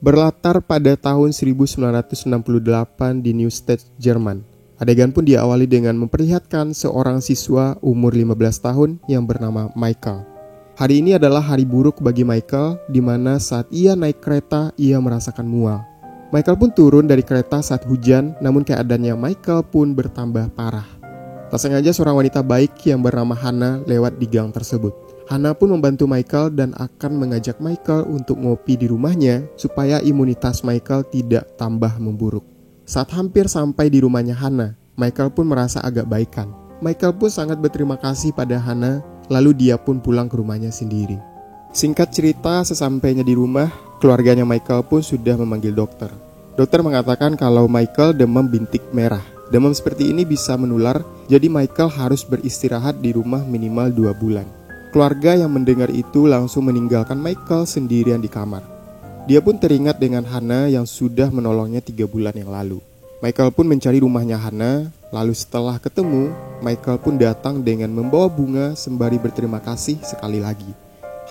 Berlatar pada tahun 1968 di Neustadt, Jerman. Adegan pun diawali dengan memperlihatkan seorang siswa umur 15 tahun yang bernama Michael. Hari ini adalah hari buruk bagi Michael, di mana saat ia naik kereta, ia merasakan mual. Michael pun turun dari kereta saat hujan, namun keadaannya Michael pun bertambah parah. Tak sengaja seorang wanita baik yang bernama Hannah lewat di gang tersebut. Hannah pun membantu Michael dan akan mengajak Michael untuk ngopi di rumahnya supaya imunitas Michael tidak tambah memburuk. Saat hampir sampai di rumahnya Hannah, Michael pun merasa agak baikan. Michael pun sangat berterima kasih pada Hannah, lalu dia pun pulang ke rumahnya sendiri. Singkat cerita, sesampainya di rumah, keluarganya Michael pun sudah memanggil dokter. Dokter mengatakan kalau Michael demam bintik merah. Demam seperti ini bisa menular, jadi Michael harus beristirahat di rumah minimal 2 bulan. Keluarga yang mendengar itu langsung meninggalkan Michael sendirian di kamar. Dia pun teringat dengan Hannah yang sudah menolongnya 3 bulan yang lalu. Michael pun mencari rumahnya Hannah, lalu setelah ketemu, Michael pun datang dengan membawa bunga sembari berterima kasih sekali lagi.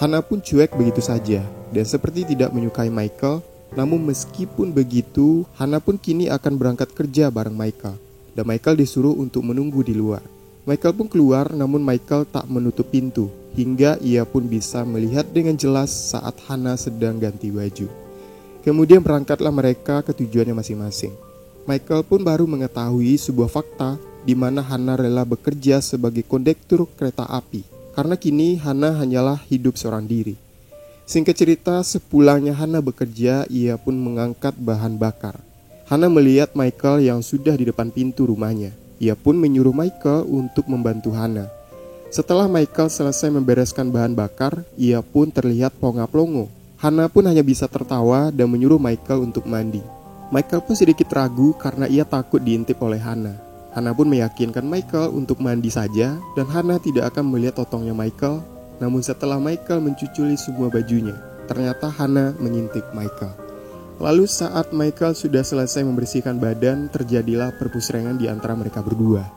Hannah pun cuek begitu saja, dan seperti tidak menyukai Michael. Namun meskipun begitu, Hannah pun kini akan berangkat kerja bareng Michael, dan Michael disuruh untuk menunggu di luar. Michael pun keluar, namun Michael tak menutup pintu, hingga ia pun bisa melihat dengan jelas saat Hannah sedang ganti baju. Kemudian berangkatlah mereka ke tujuannya masing-masing. Michael pun baru mengetahui sebuah fakta di mana Hannah rela bekerja sebagai kondektur kereta api, karena kini Hannah hanyalah hidup seorang diri. Singkat cerita, sepulangnya Hannah bekerja, ia pun mengangkat bahan bakar. Hannah melihat Michael yang sudah di depan pintu rumahnya. Ia pun menyuruh Michael untuk membantu Hannah. Setelah Michael selesai membereskan bahan bakar, ia pun terlihat plonga-plongo. Hannah pun hanya bisa tertawa dan menyuruh Michael untuk mandi. Michael pun sedikit ragu karena ia takut diintip oleh Hannah. Hannah pun meyakinkan Michael untuk mandi saja, dan Hannah tidak akan melihat totongnya Michael. Namun setelah Michael mencuculi semua bajunya, ternyata Hannah mengintip Michael. Lalu saat Michael sudah selesai membersihkan badan, terjadilah perpusrengan di antara mereka berdua.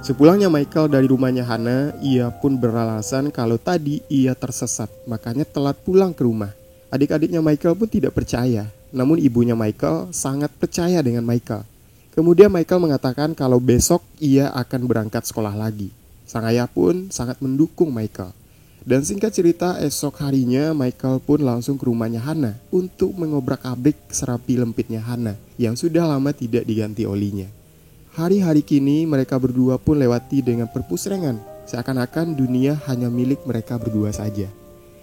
Sepulangnya Michael dari rumahnya Hannah, ia pun beralasan kalau tadi ia tersesat, makanya telat pulang ke rumah. Adik-adiknya Michael pun tidak percaya, namun ibunya Michael sangat percaya dengan Michael. Kemudian Michael mengatakan kalau besok ia akan berangkat sekolah lagi. Sang ayah pun sangat mendukung Michael. Dan singkat cerita, esok harinya Michael pun langsung ke rumahnya Hannah untuk mengobrak-abrik serapi lempitnya Hannah yang sudah lama tidak diganti olinya. Hari-hari kini mereka berdua pun lewati dengan perpusrengan, seakan-akan dunia hanya milik mereka berdua saja.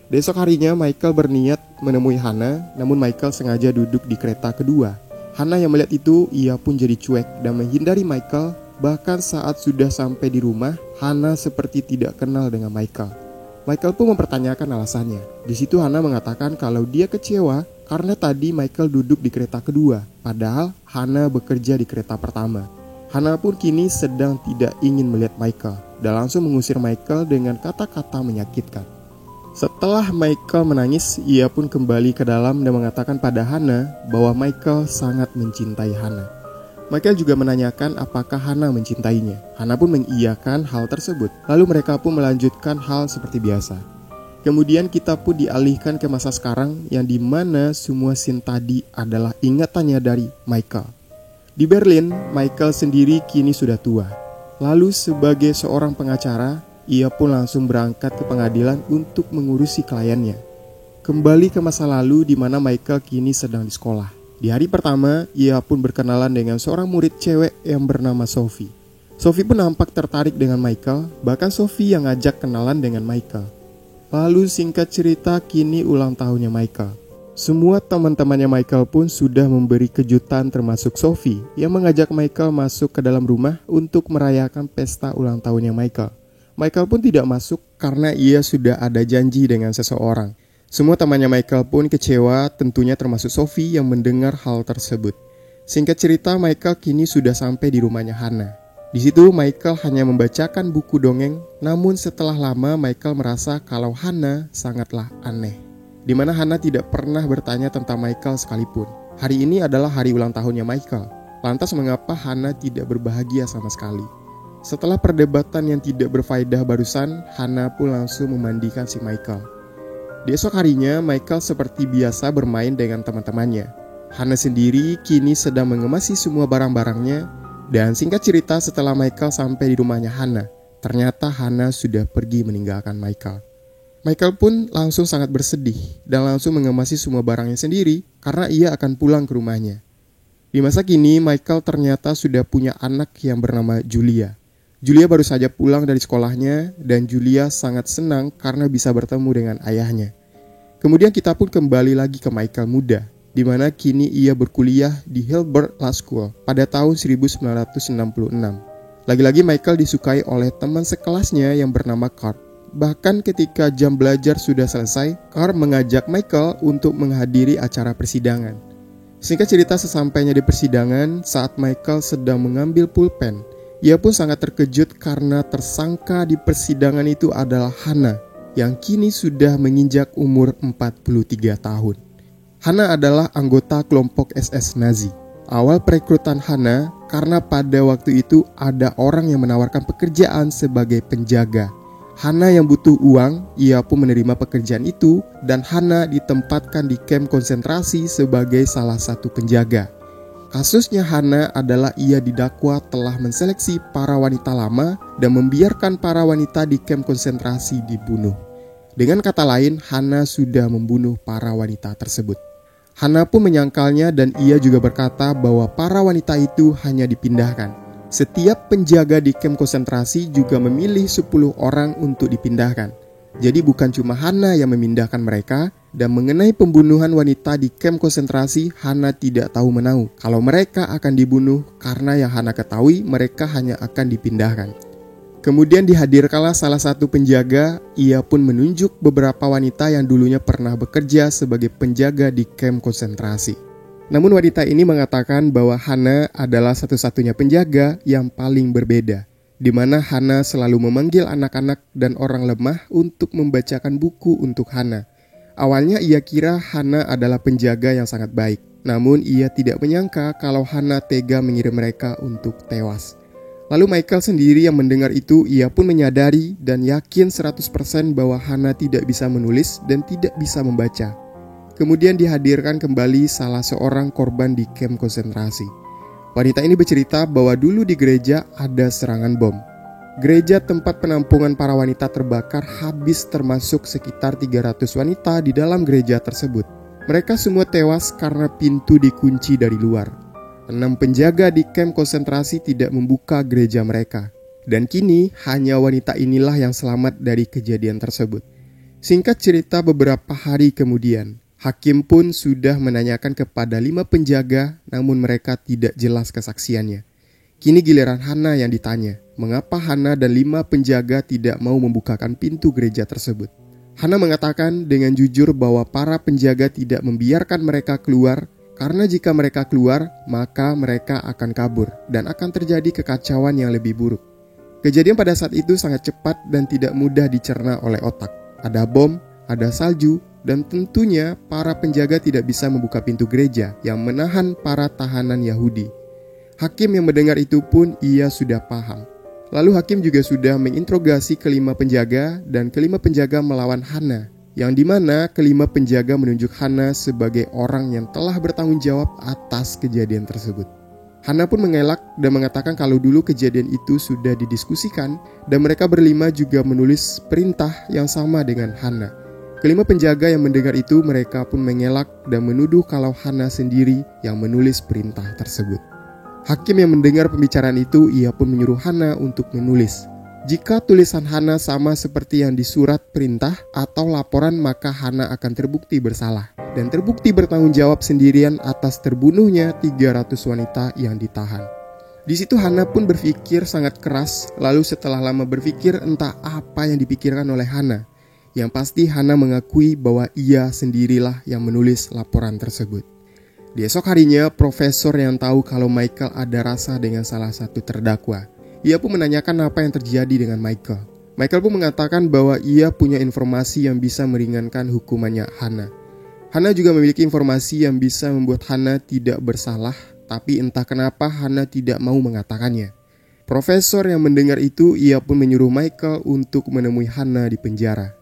Besok harinya Michael berniat menemui Hannah, namun Michael sengaja duduk di kereta kedua. Hannah yang melihat itu, ia pun jadi cuek dan menghindari Michael. Bahkan saat sudah sampai di rumah, Hannah seperti tidak kenal dengan Michael. Michael pun mempertanyakan alasannya. Di situ Hannah mengatakan kalau dia kecewa karena tadi Michael duduk di kereta kedua, padahal Hannah bekerja di kereta pertama. Hannah pun kini sedang tidak ingin melihat Michael dan langsung mengusir Michael dengan kata-kata menyakitkan. Setelah Michael menangis, ia pun kembali ke dalam dan mengatakan pada Hannah bahwa Michael sangat mencintai Hannah. Michael juga menanyakan apakah Hannah mencintainya. Hannah pun mengiyakan hal tersebut. Lalu mereka pun melanjutkan hal seperti biasa. Kemudian kita pun dialihkan ke masa sekarang yang dimana semua scene tadi adalah ingatannya dari Michael. Di Berlin, Michael sendiri kini sudah tua. Lalu sebagai seorang pengacara, ia pun langsung berangkat ke pengadilan untuk mengurusi kliennya. Kembali ke masa lalu di mana Michael kini sedang di sekolah. Di hari pertama, ia pun berkenalan dengan seorang murid cewek yang bernama Sophie. Sophie pun nampak tertarik dengan Michael, bahkan Sophie yang ngajak kenalan dengan Michael. Lalu singkat cerita, kini ulang tahunnya Michael. Semua teman-temannya Michael pun sudah memberi kejutan termasuk Sophie yang mengajak Michael masuk ke dalam rumah untuk merayakan pesta ulang tahunnya Michael. Michael pun tidak masuk karena ia sudah ada janji dengan seseorang. Semua temannya Michael pun kecewa, tentunya termasuk Sophie yang mendengar hal tersebut. Singkat cerita, Michael kini sudah sampai di rumahnya Hannah. Di situ Michael hanya membacakan buku dongeng, namun setelah lama Michael merasa kalau Hannah sangatlah aneh. Di mana Hannah tidak pernah bertanya tentang Michael sekalipun. Hari ini adalah hari ulang tahunnya Michael. Lantas mengapa Hannah tidak berbahagia sama sekali? Setelah perdebatan yang tidak berfaedah barusan, Hannah pun langsung memandikan si Michael. Di esok harinya, Michael seperti biasa bermain dengan teman-temannya. Hana sendiri kini sedang mengemasi semua barang-barangnya, dan singkat cerita setelah Michael sampai di rumahnya Hana, ternyata Hana sudah pergi meninggalkan Michael. Michael pun langsung sangat bersedih dan langsung mengemasi semua barangnya sendiri karena ia akan pulang ke rumahnya. Di masa kini, Michael ternyata sudah punya anak yang bernama Julia. Julia baru saja pulang dari sekolahnya dan Julia sangat senang karena bisa bertemu dengan ayahnya. Kemudian kita pun kembali lagi ke Michael muda, di mana kini ia berkuliah di Hilbert Law School pada tahun 1966. Lagi-lagi Michael disukai oleh teman sekelasnya yang bernama Kurt. Bahkan ketika jam belajar sudah selesai, Kurt mengajak Michael untuk menghadiri acara persidangan. Singkat cerita, sesampainya di persidangan, saat Michael sedang mengambil pulpen, ia pun sangat terkejut karena tersangka di persidangan itu adalah Hana yang kini sudah menginjak umur 43 tahun. Hana adalah anggota kelompok SS Nazi. Awal perekrutan Hana karena pada waktu itu ada orang yang menawarkan pekerjaan sebagai penjaga. Hana yang butuh uang, ia pun menerima pekerjaan itu dan Hana ditempatkan di kamp konsentrasi sebagai salah satu penjaga. Kasusnya Hana adalah ia didakwa telah menseleksi para wanita lama dan membiarkan para wanita di kamp konsentrasi dibunuh. Dengan kata lain, Hana sudah membunuh para wanita tersebut. Hana pun menyangkalnya dan ia juga berkata bahwa para wanita itu hanya dipindahkan. Setiap penjaga di kamp konsentrasi juga memilih 10 orang untuk dipindahkan. Jadi bukan cuma Hana yang memindahkan mereka. Dan mengenai pembunuhan wanita di kamp konsentrasi, Hana tidak tahu menahu kalau mereka akan dibunuh karena yang Hana ketahui mereka hanya akan dipindahkan. Kemudian dihadirkanlah salah satu penjaga, ia pun menunjuk beberapa wanita yang dulunya pernah bekerja sebagai penjaga di kamp konsentrasi. Namun wanita ini mengatakan bahwa Hana adalah satu-satunya penjaga yang paling berbeda, di mana Hana selalu memanggil anak-anak dan orang lemah untuk membacakan buku untuk Hana. Awalnya ia kira Hana adalah penjaga yang sangat baik, namun ia tidak menyangka kalau Hana tega mengirim mereka untuk tewas. Lalu Michael sendiri yang mendengar itu, ia pun menyadari dan yakin 100% bahwa Hana tidak bisa menulis dan tidak bisa membaca. Kemudian dihadirkan kembali salah seorang korban di kamp konsentrasi. Wanita ini bercerita bahwa dulu di gereja ada serangan bom. Gereja tempat penampungan para wanita terbakar habis termasuk sekitar 300 wanita di dalam gereja tersebut. Mereka semua tewas karena pintu dikunci dari luar. 6 penjaga di kamp konsentrasi tidak membuka gereja mereka. Dan kini hanya wanita inilah yang selamat dari kejadian tersebut. Singkat cerita, beberapa hari kemudian, hakim pun sudah menanyakan kepada 5 penjaga, namun mereka tidak jelas kesaksiannya. Kini giliran Hana yang ditanya, mengapa Hana dan 5 penjaga tidak mau membukakan pintu gereja tersebut. Hana mengatakan dengan jujur bahwa para penjaga tidak membiarkan mereka keluar, karena jika mereka keluar, maka mereka akan kabur dan akan terjadi kekacauan yang lebih buruk. Kejadian pada saat itu sangat cepat dan tidak mudah dicerna oleh otak. Ada bom, ada salju, dan tentunya para penjaga tidak bisa membuka pintu gereja yang menahan para tahanan Yahudi. Hakim yang mendengar itu pun ia sudah paham. Lalu hakim juga sudah menginterogasi kelima penjaga dan kelima penjaga melawan Hana, yang dimana kelima penjaga menunjuk Hana sebagai orang yang telah bertanggung jawab atas kejadian tersebut. Hana pun mengelak dan mengatakan kalau dulu kejadian itu sudah didiskusikan dan mereka berlima juga menulis perintah yang sama dengan Hana. Kelima penjaga yang mendengar itu mereka pun mengelak dan menuduh kalau Hana sendiri yang menulis perintah tersebut. Hakim yang mendengar pembicaraan itu, ia pun menyuruh Hana untuk menulis. Jika tulisan Hana sama seperti yang di surat perintah atau laporan, maka Hana akan terbukti bersalah dan terbukti bertanggung jawab sendirian atas terbunuhnya 300 wanita yang ditahan. Di situ Hana pun berpikir sangat keras, lalu setelah lama berpikir entah apa yang dipikirkan oleh Hana. Yang pasti Hana mengakui bahwa ia sendirilah yang menulis laporan tersebut. Di esok harinya, profesor yang tahu kalau Michael ada rasa dengan salah satu terdakwa. Ia pun menanyakan apa yang terjadi dengan Michael. Michael pun mengatakan bahwa ia punya informasi yang bisa meringankan hukumannya Hana. Hana juga memiliki informasi yang bisa membuat Hana tidak bersalah, tapi entah kenapa Hana tidak mau mengatakannya. Profesor yang mendengar itu, ia pun menyuruh Michael untuk menemui Hana di penjara.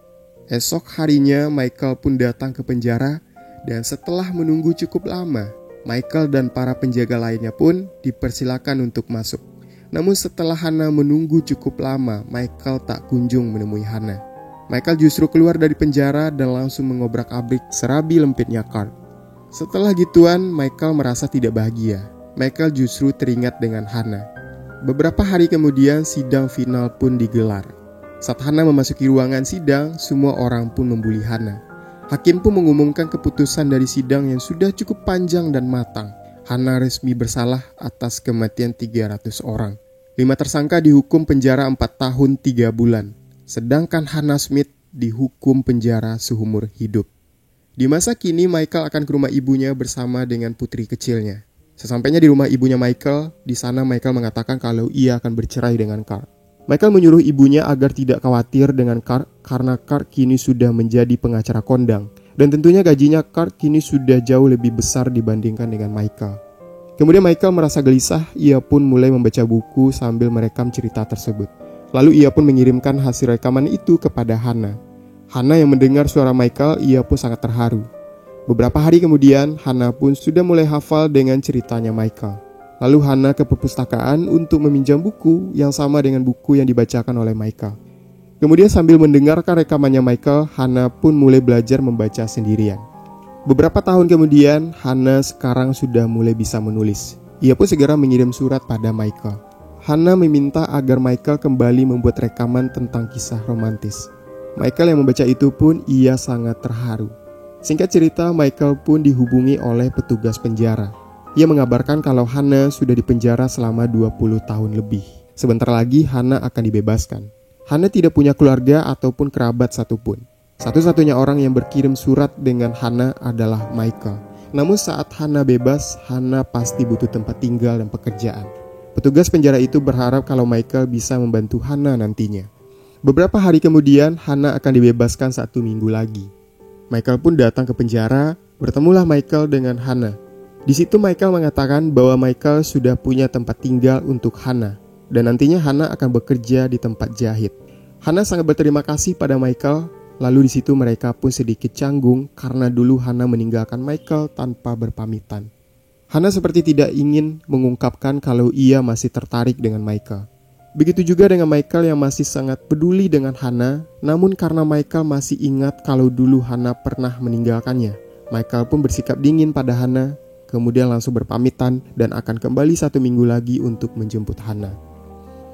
Esok harinya Michael pun datang ke penjara dan setelah menunggu cukup lama, Michael dan para penjaga lainnya pun dipersilakan untuk masuk. Namun setelah Hannah menunggu cukup lama, Michael tak kunjung menemui Hannah. Michael justru keluar dari penjara dan langsung mengobrak-abrik serabi lempitnya Kurt. Setelah gituan, Michael merasa tidak bahagia. Michael justru teringat dengan Hannah. Beberapa hari kemudian, sidang final pun digelar. Saat Hannah memasuki ruangan sidang, semua orang pun membuli Hannah. Hakim pun mengumumkan keputusan dari sidang yang sudah cukup panjang dan matang. Hannah resmi bersalah atas kematian 300 orang. 5 tersangka dihukum penjara 4 tahun 3 bulan. Sedangkan Hannah Smith dihukum penjara seumur hidup. Di masa kini, Michael akan ke rumah ibunya bersama dengan putri kecilnya. Sesampainya di rumah ibunya Michael, di sana Michael mengatakan kalau ia akan bercerai dengan Kurt. Michael menyuruh ibunya agar tidak khawatir dengan Kurt karena Kurt kini sudah menjadi pengacara kondang. Dan tentunya gajinya Kurt kini sudah jauh lebih besar dibandingkan dengan Michael. Kemudian Michael merasa gelisah, ia pun mulai membaca buku sambil merekam cerita tersebut. Lalu ia pun mengirimkan hasil rekaman itu kepada Hannah. Hannah yang mendengar suara Michael, ia pun sangat terharu. Beberapa hari kemudian, Hannah pun sudah mulai hafal dengan ceritanya Michael. Lalu Hannah ke perpustakaan untuk meminjam buku yang sama dengan buku yang dibacakan oleh Michael. Kemudian sambil mendengarkan rekamannya Michael, Hannah pun mulai belajar membaca sendirian. Beberapa tahun kemudian, Hannah sekarang sudah mulai bisa menulis. Ia pun segera mengirim surat pada Michael. Hannah meminta agar Michael kembali membuat rekaman tentang kisah romantis. Michael yang membaca itu pun ia sangat terharu. Singkat cerita, Michael pun dihubungi oleh petugas penjara. Ia mengabarkan kalau Hannah sudah dipenjara selama 20 tahun lebih. Sebentar lagi Hannah akan dibebaskan. Hannah tidak punya keluarga ataupun kerabat satupun. Satu-satunya orang yang berkirim surat dengan Hannah adalah Michael. Namun saat Hannah bebas, Hannah pasti butuh tempat tinggal dan pekerjaan. Petugas penjara itu berharap kalau Michael bisa membantu Hannah nantinya. Beberapa hari kemudian, Hannah akan dibebaskan 1 minggu lagi. Michael pun datang ke penjara, bertemulah Michael dengan Hannah. Di situ Michael mengatakan bahwa Michael sudah punya tempat tinggal untuk Hannah dan nantinya Hannah akan bekerja di tempat jahit. Hannah sangat berterima kasih pada Michael. Lalu di situ mereka pun sedikit canggung karena dulu Hannah meninggalkan Michael tanpa berpamitan. Hannah seperti tidak ingin mengungkapkan kalau ia masih tertarik dengan Michael. Begitu juga dengan Michael yang masih sangat peduli dengan Hannah, namun karena Michael masih ingat kalau dulu Hannah pernah meninggalkannya, Michael pun bersikap dingin pada Hannah. Kemudian langsung berpamitan dan akan kembali 1 minggu lagi untuk menjemput Hannah.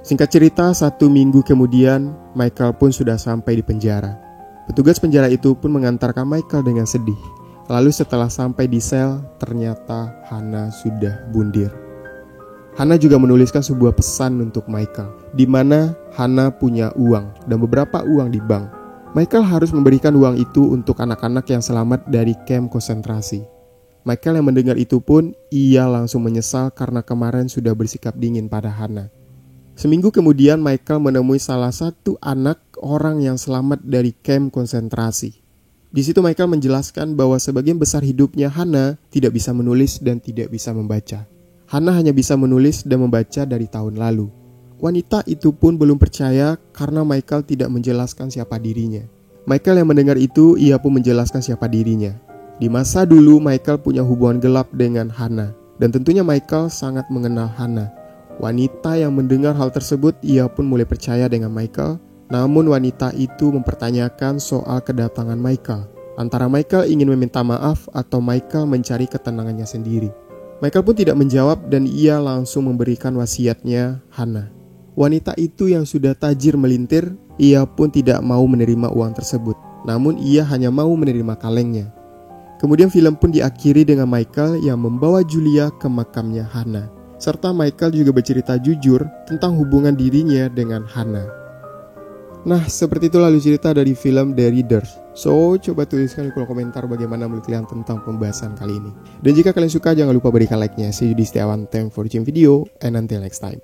Singkat cerita, 1 minggu kemudian Michael pun sudah sampai di penjara. Petugas penjara itu pun mengantarkan Michael dengan sedih. Lalu setelah sampai di sel, ternyata Hannah sudah bundir. Hannah juga menuliskan sebuah pesan untuk Michael, di mana Hannah punya uang dan beberapa uang di bank. Michael harus memberikan uang itu untuk anak-anak yang selamat dari kamp konsentrasi. Michael yang mendengar itu pun, ia langsung menyesal karena kemarin sudah bersikap dingin pada Hannah. Seminggu kemudian Michael menemui salah satu anak orang yang selamat dari kamp konsentrasi. Di situ Michael menjelaskan bahwa sebagian besar hidupnya Hannah tidak bisa menulis dan tidak bisa membaca. Hannah hanya bisa menulis dan membaca dari tahun lalu. Wanita itu pun belum percaya karena Michael tidak menjelaskan siapa dirinya. Michael yang mendengar itu, ia pun menjelaskan siapa dirinya. Di masa dulu Michael punya hubungan gelap dengan Hannah dan tentunya Michael sangat mengenal Hannah. Wanita yang mendengar hal tersebut, ia pun mulai percaya dengan Michael. Namun wanita itu mempertanyakan soal kedatangan Michael. Antara Michael ingin meminta maaf atau Michael mencari ketenangannya sendiri. Michael pun tidak menjawab dan ia langsung memberikan wasiatnya Hannah. Wanita itu yang sudah tajir melintir, ia pun tidak mau menerima uang tersebut. Namun ia hanya mau menerima kalengnya. Kemudian film pun diakhiri dengan Michael yang membawa Julia ke makamnya Hannah. Serta Michael juga bercerita jujur tentang hubungan dirinya dengan Hannah. Nah, seperti itu lalu cerita dari film The Readers. So, coba tuliskan di kolom komentar bagaimana menurut kalian tentang pembahasan kali ini. Dan jika kalian suka, jangan lupa berikan like-nya. See you di Setiawan. Thanks for watching video and until next time.